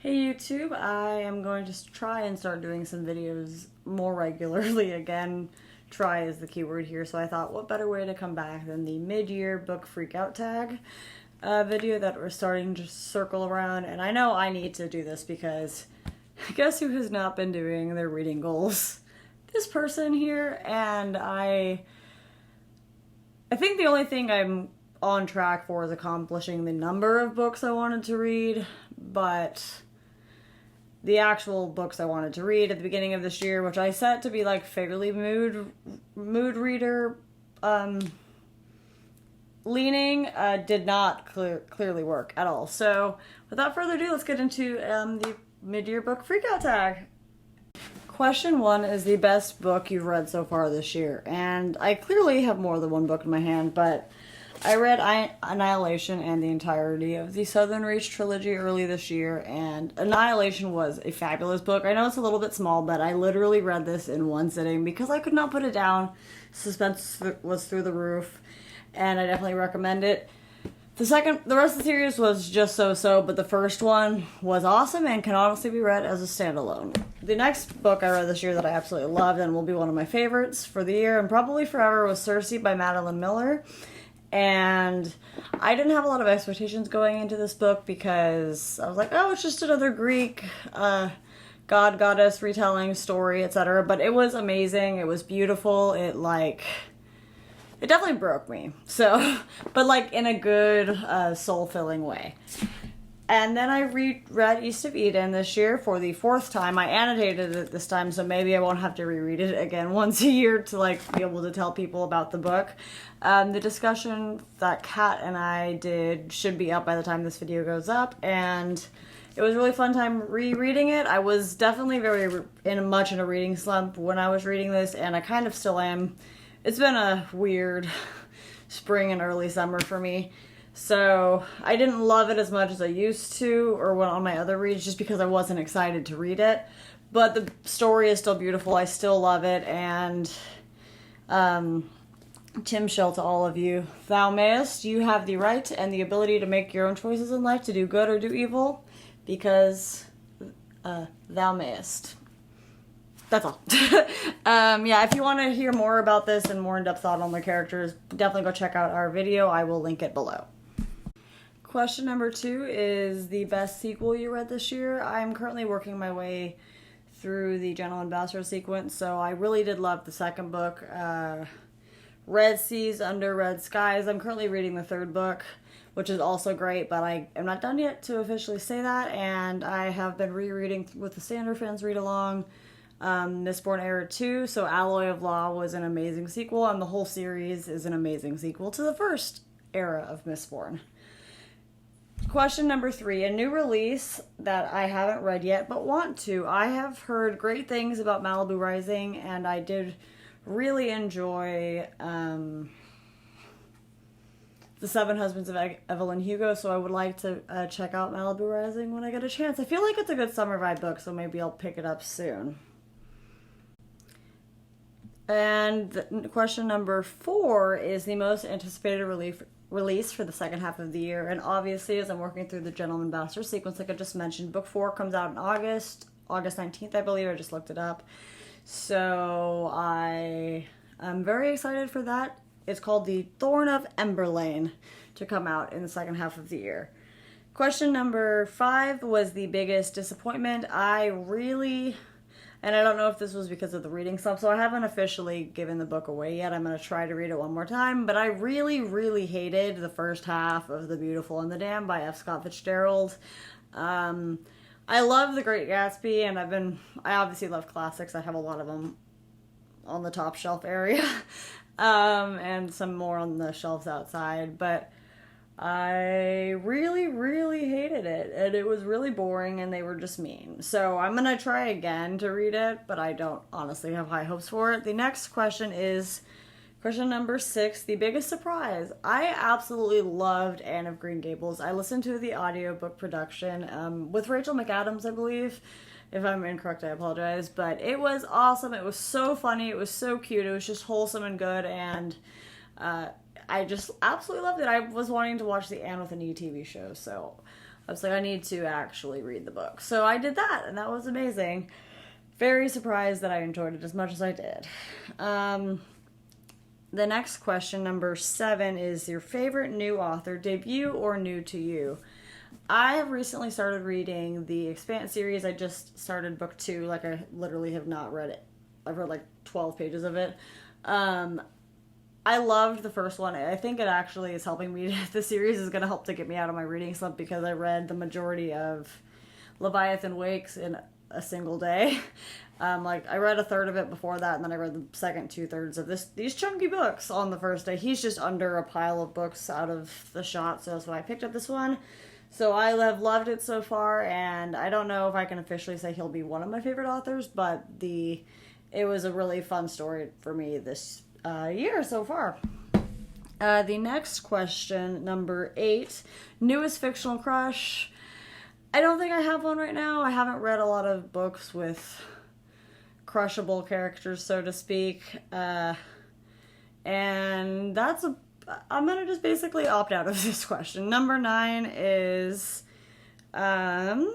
Hey YouTube, I am going to try and start doing some videos more regularly again. Try is the keyword here, so I thought what better way to come back than the mid-year book freakout tag video that we're starting to circle around. And I know I need to do this because guess who has not been doing their reading goals? This person here. And I think the only thing I'm on track for is accomplishing the number of books I wanted to read, but the actual books I wanted to read at the beginning of this year, which I set to be like fairly mood reader leaning, did not clearly work at all. So without further ado, let's get into the mid-year book freakout tag. Question 1 is the best book you've read so far this year, and I clearly have more than one book in my hand, but I read Annihilation and the entirety of the Southern Reach trilogy early this year, and Annihilation was a fabulous book. I know it's a little bit small, but I literally read this in one sitting because I could not put it down. Suspense was through the roof, and I definitely recommend it. The rest of the series was just so-so, but the first one was awesome and can honestly be read as a standalone. The next book I read this year that I absolutely loved and will be one of my favorites for the year and probably forever was Circe by Madeline Miller. And I didn't have a lot of expectations going into this book because I was like, oh, it's just another Greek god, goddess retelling story, etc. But it was amazing. It was beautiful. It definitely broke me. So, but like in a good, soul-filling way. And then I read East of Eden this year for the 4th time. I annotated it this time, so maybe I won't have to reread it again once a year to like be able to tell people about the book. The discussion that Kat and I did should be up by the time this video goes up, and it was a really fun time rereading it. I was definitely much in a reading slump when I was reading this, and I kind of still am. It's been a weird spring and early summer for me. So I didn't love it as much as I used to or went on my other reads just because I wasn't excited to read it. But the story is still beautiful. I still love it. And Tim Shell to all of you. Thou mayest, you have the right and the ability to make your own choices in life, to do good or do evil, because thou mayest. That's all. Yeah, if you want to hear more about this and more in-depth thought on the characters, definitely go check out our video. I will link it below. Question number 2 is the best sequel you read this year. I'm currently working my way through the Gentle Ambassador sequence, so I really did love the second book, Red Seas Under Red Skies. I'm currently reading the 3rd book, which is also great, but I am not done yet to officially say that, and I have been rereading with the Standard Fans read-along Mistborn Era 2, so Alloy of Law was an amazing sequel, and the whole series is an amazing sequel to the first era of Mistborn. Question number 3, a new release that I haven't read yet but want to. I have heard great things about Malibu Rising, and I did really enjoy The Seven Husbands of Evelyn Hugo, so I would like to check out Malibu Rising when I get a chance. I feel like it's a good summer vibe book, so maybe I'll pick it up soon. And question number 4 is the most anticipated release for the second half of the year. And obviously, as I'm working through the Gentleman Ambassador sequence, like I just mentioned, book 4 comes out in August 19th, I believe. I just looked it up. So I am very excited for that. It's called The Thorn of Emberlane to come out in the second half of the year. Question number 5 was the biggest disappointment. And I don't know if this was because of the reading slump, so I haven't officially given the book away yet. I'm going to try to read it one more time, but I really, really hated the first half of The Beautiful and the Damned by F. Scott Fitzgerald. I love The Great Gatsby, and I obviously love classics. I have a lot of them on the top shelf area, and some more on the shelves outside, but I really, really hated it, and it was really boring, and they were just mean. So I'm going to try again to read it, but I don't honestly have high hopes for it. The next question is question number 6, the biggest surprise. I absolutely loved Anne of Green Gables. I listened to the audiobook production with Rachel McAdams, I believe. If I'm incorrect, I apologize, but it was awesome. It was so funny. It was so cute. It was just wholesome and good, and I just absolutely loved it. I was wanting to watch the Anne with an E TV show, so I was like, I need to actually read the book. So I did that, and that was amazing. Very surprised that I enjoyed it as much as I did. The next question, number 7, is your favorite new author, debut or new to you? I have recently started reading the Expanse series. I just started book 2. Like, I literally have not read it. I've read like 12 pages of it. I loved the first one. I think it actually is helping me. The series is going to help to get me out of my reading slump because I read the majority of Leviathan Wakes in a single day. Like, I read a third of it before that, and then I read the second 2/3 of these chunky books on the first day. He's just under a pile of books out of the shot, so that's why I picked up this one. So I have loved it so far, and I don't know if I can officially say he'll be one of my favorite authors, but it was a really fun story for me this year so far. The next question, number 8, newest fictional crush. I don't think I have one right now. I haven't read a lot of books with crushable characters, so to speak. And I'm going to just basically opt out of this question. Number 9 is my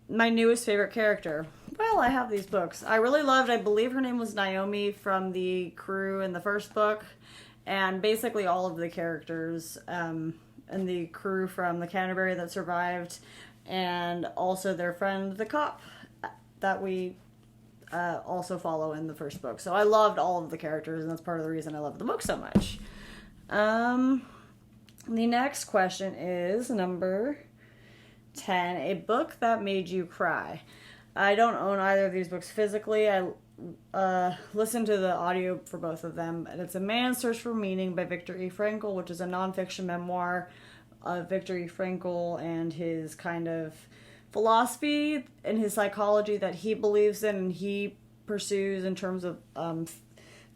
newest favorite character. Well, I have these books. I really loved, I believe her name was Naomi from the crew in the first book. And basically all of the characters and the crew from the Canterbury that survived. And also their friend, the cop, that we also follow in the first book. So I loved all of the characters, and that's part of the reason I love the book so much. The next question is number 10, a book that made you cry. I don't own either of these books physically. I listened to the audio for both of them, and it's A Man's Search for Meaning by Viktor E. Frankl, which is a nonfiction memoir of Viktor E. Frankl and his kind of philosophy and his psychology that he believes in and he pursues in terms of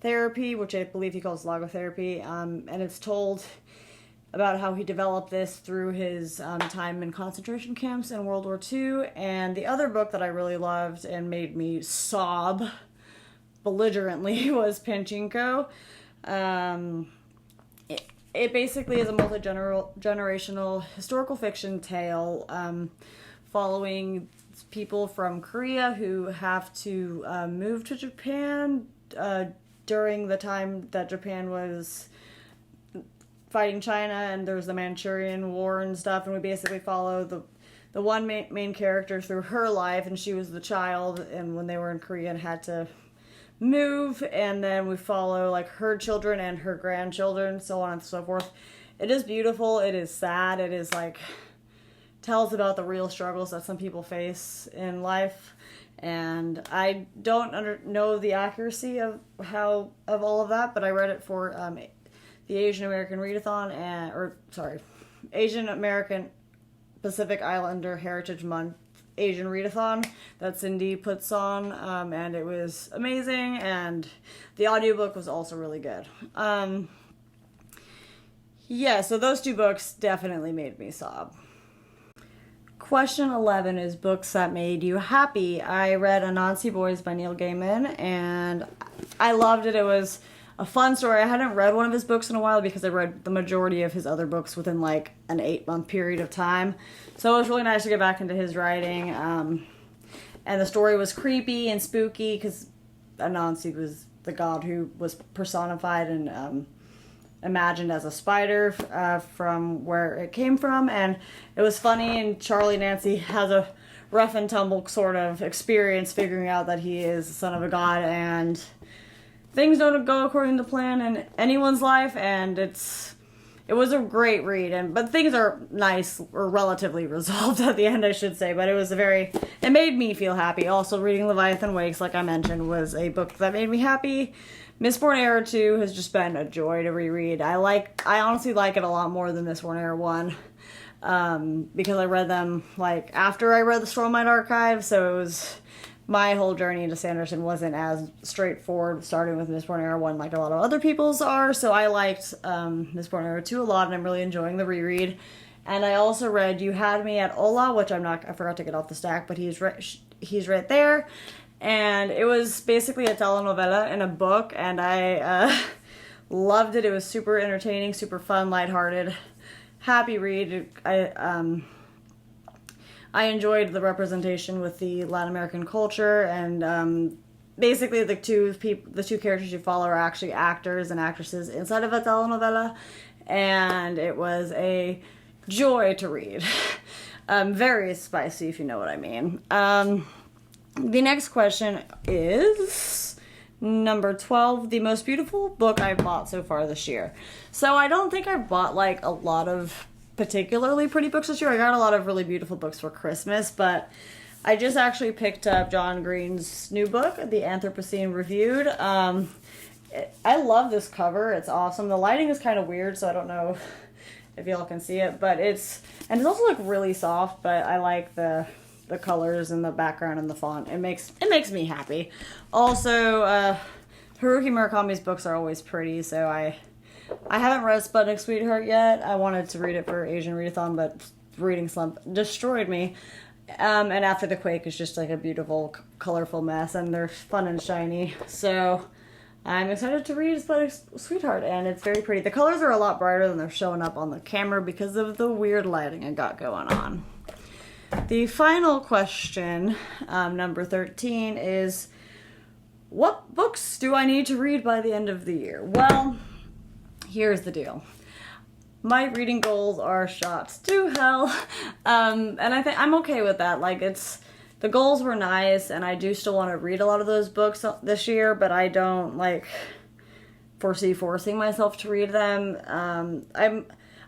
therapy, which I believe he calls logotherapy, and it's told about how he developed this through his time in concentration camps in World War II. And the other book that I really loved and made me sob belligerently was Pachinko. It basically is a multi-generational historical fiction tale following people from Korea who have to move to Japan during the time that Japan was fighting China, and there's the Manchurian War and stuff, and we basically follow the one main character through her life, and she was the child, and when they were in Korea and had to move, and then we follow like her children and her grandchildren, so on and so forth. It is beautiful, it is sad, it is like tells about the real struggles that some people face in life, and I don't know the accuracy of all of that, but I read it for the Asian American Readathon, Asian American Pacific Islander Heritage Month Asian Readathon that Cindy puts on, and it was amazing, and the audiobook was also really good. Yeah, so those two books definitely made me sob. Question 11 is books that made you happy. I read Anansi Boys by Neil Gaiman, and I loved it. It was a fun story. I hadn't read one of his books in a while because I read the majority of his other books within like an 8-month period of time. So it was really nice to get back into his writing. And the story was creepy and spooky because Anansi was the god who was personified and imagined as a spider from where it came from. And it was funny, and Charlie Nancy has a rough and tumble sort of experience figuring out that he is the son of a god, and things don't go according to plan in anyone's life, and it was a great read, but things are nice, or relatively resolved at the end, I should say, but it made me feel happy. Also, reading Leviathan Wakes, like I mentioned, was a book that made me happy. Mistborn Era 2 has just been a joy to reread. I honestly like it a lot more than Mistborn Era 1, because I read them, like, after I read the Stormlight Archive, so it was my whole journey into Sanderson wasn't as straightforward starting with Mistborn Era 1 like a lot of other people's are, so I liked Mistborn Era 2 a lot, and I'm really enjoying the reread. And I also read You Had Me at Ola, which I forgot to get off the stack, but he's right there, and it was basically a telenovela in a book, and I loved it. It was super entertaining, super fun, lighthearted, happy read. I enjoyed the representation with the Latin American culture, and basically the two characters you follow are actually actors and actresses inside of a telenovela, and it was a joy to read. Very spicy, if you know what I mean. The next question is number 12, the most beautiful book I've bought so far this year. So I don't think I've bought like a lot of particularly pretty books this year. I got a lot of really beautiful books for Christmas, but I just actually picked up John Green's new book, The Anthropocene Reviewed. I love this cover. It's awesome. The lighting is kind of weird, so I don't know if y'all can see it, but it's also like really soft, but I like the colors and the background and the font. It makes me happy. Also, Haruki Murakami's books are always pretty, so I haven't read Sputnik Sweetheart yet. I wanted to read it for Asian Readathon, but reading slump destroyed me. And After the Quake is just like a beautiful, colorful mess, and they're fun and shiny. So I'm excited to read Sputnik Sweetheart, and it's very pretty. The colors are a lot brighter than they're showing up on the camera because of the weird lighting I got going on. The final question, number 13, is what books do I need to read by the end of the year? Well, here's the deal. My reading goals are shot to hell, and I think I'm okay with that. Like, the goals were nice, and I do still want to read a lot of those books this year, but I don't like foresee forcing myself to read them.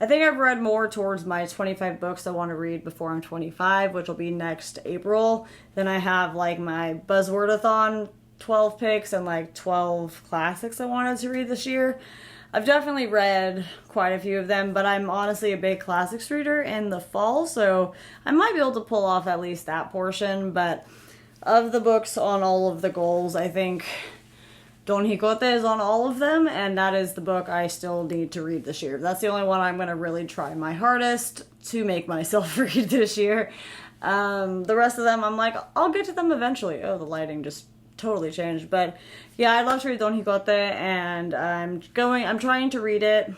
I think I've read more towards my 25 books I want to read before I'm 25, which will be next April. Then I have like my Buzzwordathon 12 picks and like 12 classics I wanted to read this year. I've definitely read quite a few of them, but I'm honestly a big classics reader in the fall, so I might be able to pull off at least that portion. But of the books on all of the goals, I think Don Quixote is on all of them, and that is the book I still need to read this year. That's the only one I'm going to really try my hardest to make myself read this year. The rest of them, I'm like, I'll get to them eventually. Oh, the lighting just totally changed. But yeah, I'd love to read Don Quixote, and I'm trying to read it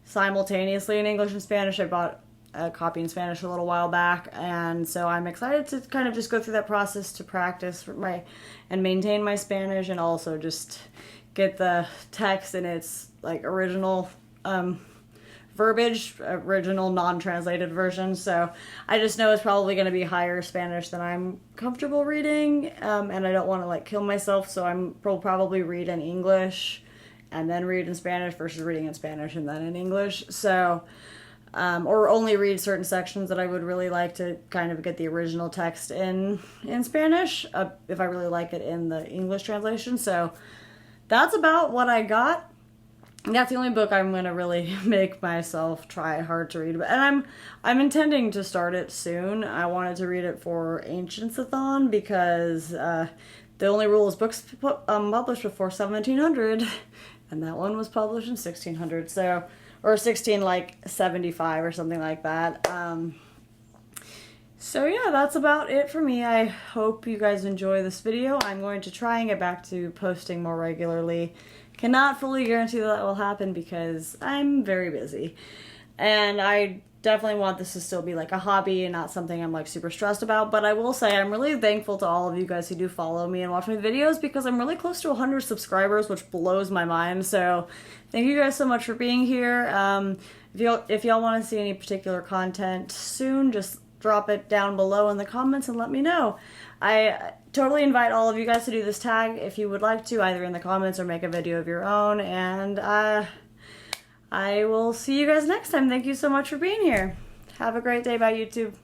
simultaneously in English and Spanish. I bought a copy in Spanish a little while back, and so I'm excited to kind of just go through that process to practice and maintain my Spanish, and also just get the text in its like original verbiage, original non-translated version. So I just know it's probably going to be higher Spanish than I'm comfortable reading, and I don't want to like kill myself, so will probably read in English and then read in Spanish versus reading in Spanish and then in English. So or only read certain sections that I would really like to kind of get the original text in Spanish, if I really like it in the English translation. So that's about what I got. That's the only book I'm going to really make myself try hard to read. And I'm intending to start it soon. I wanted to read it for Ancients-a-thon because the only rule is books published before 1700, and that one was published in 1600. So, or 1675 or something like that. So yeah, that's about it for me. I hope you guys enjoy this video. I'm going to try and get back to posting more regularly. Cannot fully guarantee that will happen because I'm very busy. And I definitely want this to still be like a hobby and not something I'm like super stressed about. But I will say I'm really thankful to all of you guys who do follow me and watch my videos, because I'm really close to 100 subscribers, which blows my mind. So thank you guys so much for being here. If y'all want to see any particular content soon, just drop it down below in the comments and let me know. I totally invite all of you guys to do this tag if you would like to, either in the comments or make a video of your own. And I will see you guys next time. Thank you so much for being here. Have a great day. Bye, YouTube.